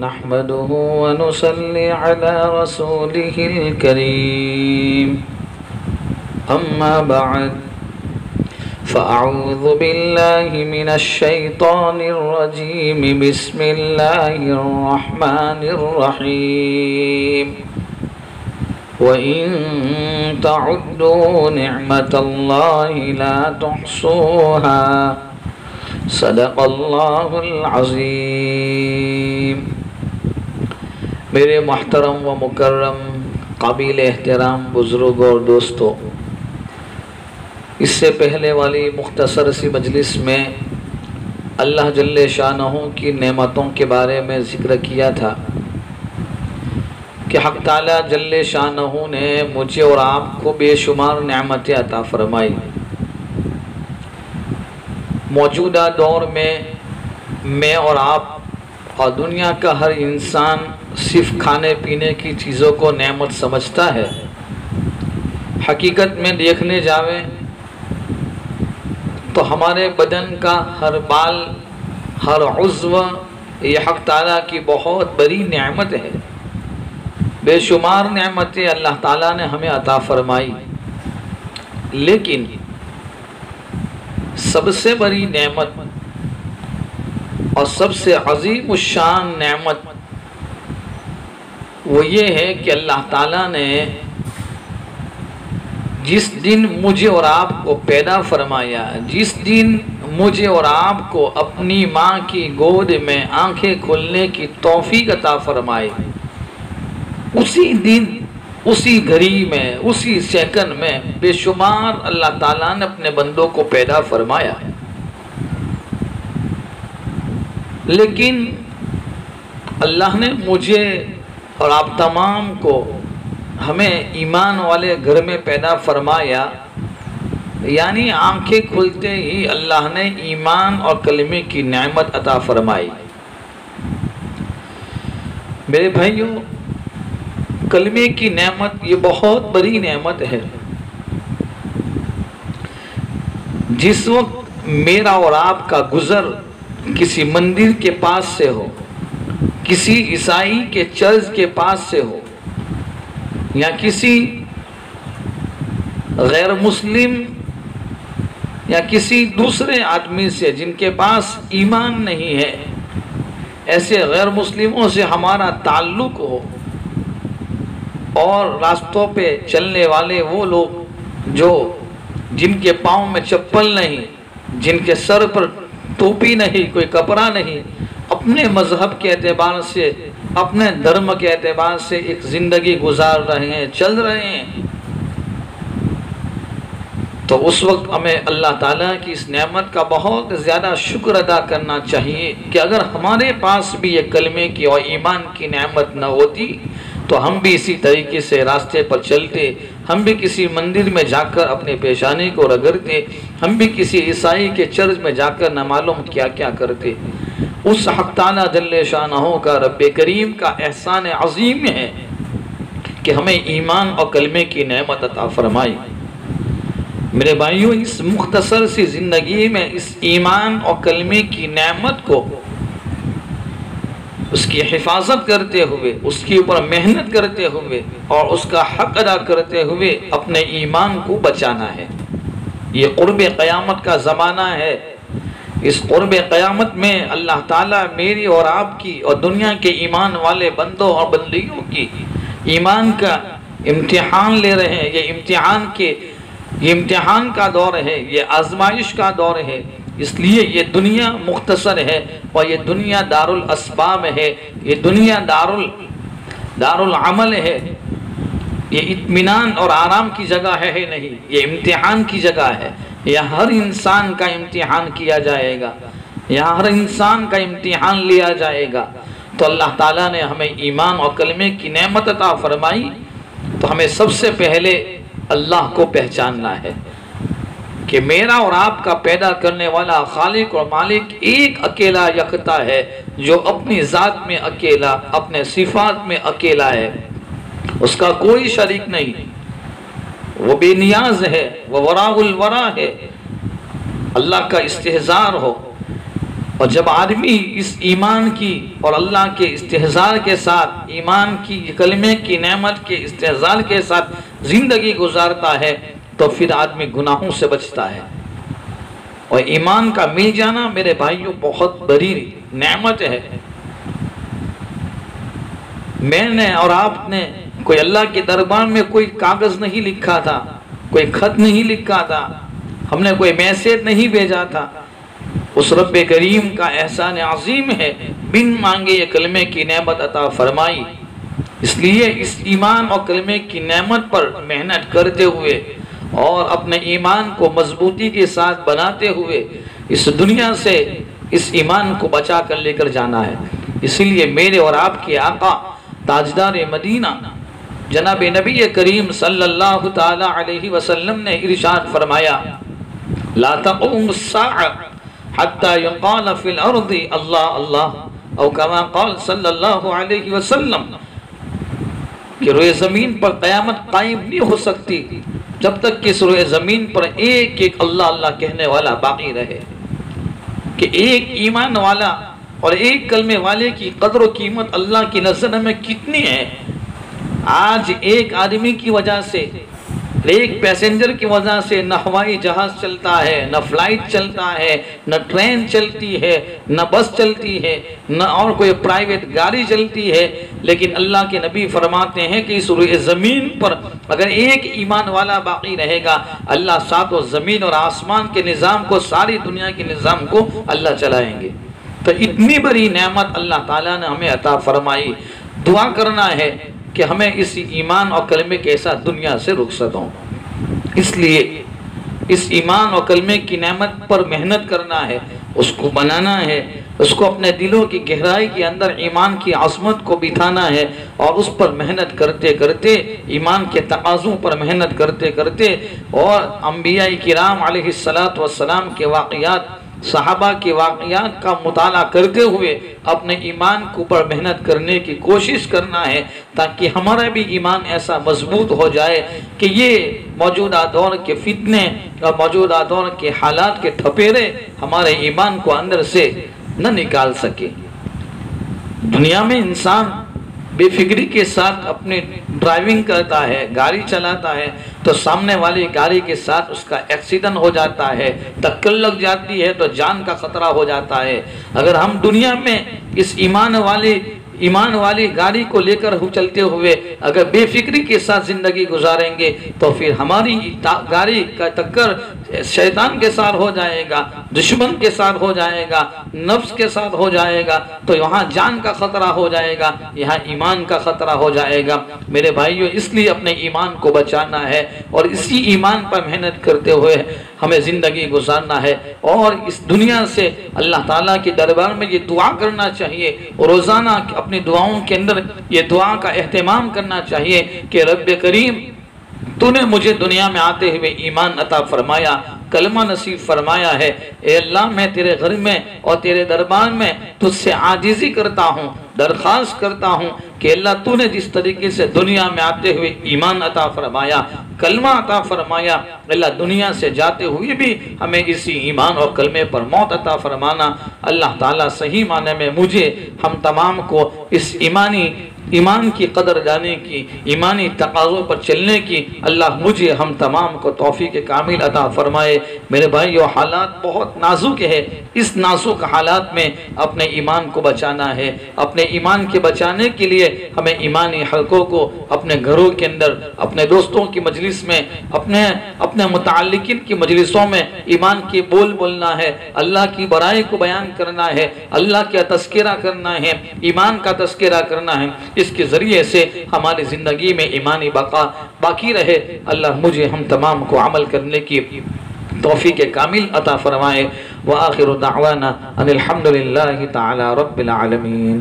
نحمده ونصلي على رسوله الكريم أما بعد فأعوذ بالله من الشيطان الرجيم بسم الله الرحمن الرحيم وإن تعدوا نعمة الله لا تحصوها صدق اللہ العظیم۔ میرے محترم و مکرم قابل احترام بزرگ اور دوستو، اس سے پہلے والی مختصر سی مجلس میں اللہ جل شانہ کی نعمتوں کے بارے میں ذکر کیا تھا کہ حق تعالی جل شانہ نے مجھے اور آپ کو بے شمار نعمتیں عطا فرمائی۔ موجودہ دور میں اور آپ اور دنیا کا ہر انسان صرف کھانے پینے کی چیزوں کو نعمت سمجھتا ہے۔ حقیقت میں دیکھنے جاویں تو ہمارے بدن کا ہر بال، ہر عضو یہ حق تعالیٰ کی بہت بڑی نعمت ہے۔ بے شمار نعمتیں اللہ تعالیٰ نے ہمیں عطا فرمائی، لیکن سب سے بڑی نعمت اور سب سے عظیم الشان نعمت وہ یہ ہے کہ اللہ تعالیٰ نے جس دن مجھے اور آپ کو پیدا فرمایا، جس دن مجھے اور آپ کو اپنی ماں کی گود میں آنکھیں کھولنے کی توفیق عطا فرمائی، اسی دن، اسی گھڑی میں، اسی سیکنڈ میں بے شمار اللہ تعالیٰ نے اپنے بندوں کو پیدا فرمایا۔ لیکن اللہ نے مجھے اور آپ تمام کو، ہمیں ایمان والے گھر میں پیدا فرمایا، یعنی آنکھیں کھلتے ہی اللہ نے ایمان اور کلمے کی نعمت عطا فرمائی۔ میرے بھائیوں، کلمے کی نعمت یہ بہت بڑی نعمت ہے۔ جس وقت میرا اور آپ کا گزر کسی مندر کے پاس سے ہو، کسی عیسائی کے چرچ کے پاس سے ہو، یا کسی غیر مسلم یا کسی دوسرے آدمی سے جن کے پاس ایمان نہیں ہے، ایسے غیر مسلموں سے ہمارا تعلق ہو، اور راستوں پہ چلنے والے وہ لوگ جن کے پاؤں میں چپل نہیں، جن کے سر پر ٹوپی نہیں، کوئی کپڑا نہیں، اپنے مذہب کے اعتبار سے، اپنے دھرم کے اعتبار سے ایک زندگی گزار رہے ہیں، چل رہے ہیں، تو اس وقت ہمیں اللہ تعالیٰ کی اس نعمت کا بہت زیادہ شکر ادا کرنا چاہیے کہ اگر ہمارے پاس بھی یہ کلمے کی اور ایمان کی نعمت نہ ہوتی تو ہم بھی اسی طریقے سے راستے پر چلتے، ہم بھی کسی مندر میں جا کر اپنے پیشانی کو رگڑتے، ہم بھی کسی عیسائی کے چرچ میں جا کر نہ معلوم کیا کیا کرتے۔ اس حق تعالیٰ جل شانہ کا، رب کریم کا احسان عظیم ہے کہ ہمیں ایمان اور کلمے کی نعمت عطا فرمائی۔ میرے بھائیوں، اس مختصر سی زندگی میں اس ایمان اور کلمے کی نعمت کو، اس کی حفاظت کرتے ہوئے، اس کے اوپر محنت کرتے ہوئے اور اس کا حق ادا کرتے ہوئے اپنے ایمان کو بچانا ہے۔ یہ قرب قیامت کا زمانہ ہے۔ اس قرب قیامت میں اللہ تعالیٰ میری اور آپ کی اور دنیا کے ایمان والے بندوں اور بندیوں کی ایمان کا امتحان لے رہے ہیں۔ یہ امتحان کا دور ہے، یہ آزمائش کا دور ہے۔ اس لیے یہ دنیا مختصر ہے اور یہ دنیا دار الاسباب ہے، یہ دنیا دار العمل ہے، یہ اطمینان اور آرام کی جگہ ہے نہیں، یہ امتحان کی جگہ ہے۔ یہاں ہر انسان کا امتحان کیا جائے گا، یہاں ہر انسان کا امتحان لیا جائے گا۔ تو اللہ تعالیٰ نے ہمیں ایمان اور کلمے کی نعمت عطا فرمائی، تو ہمیں سب سے پہلے اللہ کو پہچاننا ہے کہ میرا اور آپ کا پیدا کرنے والا خالق اور مالک ایک اکیلا یکتا ہے، جو اپنی ذات میں اکیلا، اپنے صفات میں اکیلا ہے، اس کا کوئی شریک نہیں، وہ بے نیاز ہے، وہ وراء الورا ہے۔ اللہ کا استحضار ہو اور جب آدمی اس ایمان کی اور اللہ کے استحضار کے ساتھ، ایمان کی کلمے کی نعمت کے استحضار کے ساتھ زندگی گزارتا ہے تو پھر آدمی گناہوں سے بچتا ہے۔ اور ایمان کا مل جانا میرے بھائیوں بہت بڑی نعمت ہے۔ میں نے اور آپ نے کوئی اللہ کے دربار میں کوئی کاغذ نہیں لکھا تھا، کوئی خط نہیں لکھا تھا، ہم نے کوئی میسیج نہیں بھیجا تھا۔ اس رب کریم کا احسان عظیم ہے، بن مانگے یہ کلمے کی نعمت عطا فرمائی۔ اس لیے اس ایمان اور کلمے کی نعمت پر محنت کرتے ہوئے اور اپنے ایمان کو مضبوطی کے ساتھ بناتے ہوئے اس دنیا سے اس ایمان کو بچا کر لے کر جانا ہے۔ اسی لیے میرے اور آپ کے آقا تاجدار مدینہ جناب نبی کریم صلی اللہ تعالی علیہ وسلم نے ارشاد فرمایا، لا تقوم الساعة حتى يقال في الارض اللہ اللہ، او کما قال صلی اللہ علیہ وسلم، کہ روئے زمین پر قیامت قائم نہیں ہو سکتی جب تک کہ روئے زمین پر ایک ایک اللہ اللہ کہنے والا باقی رہے۔ کہ ایک ایمان والا اور ایک کلمے والے کی قدر و قیمت اللہ کی نظر میں کتنی ہے۔ آج ایک آدمی کی وجہ سے، ایک پیسنجر کی وجہ سے نہ ہوائی جہاز چلتا ہے، نہ فلائٹ چلتا ہے، نہ ٹرین چلتی ہے، نہ بس چلتی ہے، نہ اور کوئی پرائیویٹ گاڑی چلتی ہے۔ لیکن اللہ کے نبی فرماتے ہیں کہ اس روئے زمین پر اگر ایک ایمان والا باقی رہے گا، اللہ ساتوں زمین اور آسمان کے نظام کو، ساری دنیا کے نظام کو اللہ چلائیں گے۔ تو اتنی بڑی نعمت اللہ تعالیٰ نے ہمیں عطا فرمائی۔ دعا کرنا ہے کہ ہمیں اس ایمان اور کلمے کے ساتھ دنیا سے رخصت ہوں۔ اس لیے اس ایمان اور کلمے کی نعمت پر محنت کرنا ہے، اس کو بنانا ہے، اس کو اپنے دلوں کی گہرائی کے اندر ایمان کی عظمت کو بٹھانا ہے، اور اس پر محنت کرتے کرتے، ایمان کے تقاضوں پر محنت کرتے کرتے، اور انبیاء کرام علیہ السلام کے واقعات، صحابہ کے واقعات کا مطالعہ کرتے ہوئے اپنے ایمان کو پر محنت کرنے کی کوشش کرنا ہے، تاکہ ہمارا بھی ایمان ایسا مضبوط ہو جائے کہ یہ موجودہ دور کے فتنے اور موجودہ دور کے حالات کے ٹھپیرے ہمارے ایمان کو اندر سے نہ نکال سکے۔ دنیا میں انسان بے فکری کے ساتھ اپنی ڈرائیونگ کرتا ہے، گاڑی چلاتا ہے، تو سامنے والی گاڑی کے ساتھ اس کا ایکسیڈنٹ ہو جاتا ہے، ٹکر لگ جاتی ہے تو جان کا خطرہ ہو جاتا ہے۔ اگر ہم دنیا میں اس ایمان والی گاڑی کو لے کر چلتے ہوئے اگر بے فکری کے ساتھ زندگی گزاریں گے تو پھر ہماری گاڑی کا ٹکر شیطان کے ساتھ ہو جائے گا، دشمن کے ساتھ ہو جائے گا، نفس کے ساتھ ہو جائے گا، تو یہاں جان کا خطرہ ہو جائے گا، یہاں ایمان کا خطرہ ہو جائے گا۔ میرے بھائیو، اس لیے اپنے ایمان کو بچانا ہے اور اسی ایمان پر محنت کرتے ہوئے ہمیں زندگی گزارنا ہے، اور اس دنیا سے اللہ تعالیٰ کے دربار میں یہ دعا کرنا چاہیے، روزانہ اپنی دعاؤں کے اندر یہ دعا کا اہتمام کرنا چاہیے کہ رب کریم، تو نے مجھے دنیا میں آتے ہوئے ایمان عطا فرمایا، کلمہ نصیب فرمایا ہے، اے اللہ میں تیرے گھر میں اور تیرے دربار میں تجھ سے عاجزی کرتا ہوں، درخواست کرتا ہوں کہ اللہ تو نے جس طریقے سے دنیا میں آتے ہوئے ایمان عطا فرمایا، کلمہ عطا فرمایا، اللہ دنیا سے جاتے ہوئے بھی ہمیں اسی ایمان اور کلمے پر موت عطا فرمانا۔ اللہ تعالیٰ صحیح معنی میں مجھے ہم تمام کو اس ایمان کی قدر جانے کی، ایمانی تقاضوں پر چلنے کی اللہ مجھے ہم تمام کو توفیق کامل عطا فرمائے۔ میرے بھائیو، حالات بہت نازک ہے، اس نازک حالات میں اپنے ایمان کو بچانا ہے۔ اپنے ایمان کے بچانے کے لیے ہمیں ایمانی حلقوں کو اپنے گھروں کے اندر، اپنے دوستوں کی مجلس میں، اپنے متعلقین کی مجلسوں میں ایمان کی بول بولنا ہے، اللہ کی برائی کو بیان کرنا ہے، اللہ کا تذکرہ کرنا ہے، ایمان کا تذکرہ کرنا ہے۔ اس کے ذریعے سے ہماری زندگی میں ایمانی بقا باقی رہے۔ اللہ مجھے ہم تمام کو عمل کرنے کی توفیق کامل عطا فرمائے۔ وآخر دعوانا ان الحمدللہ تعالی رب العالمین۔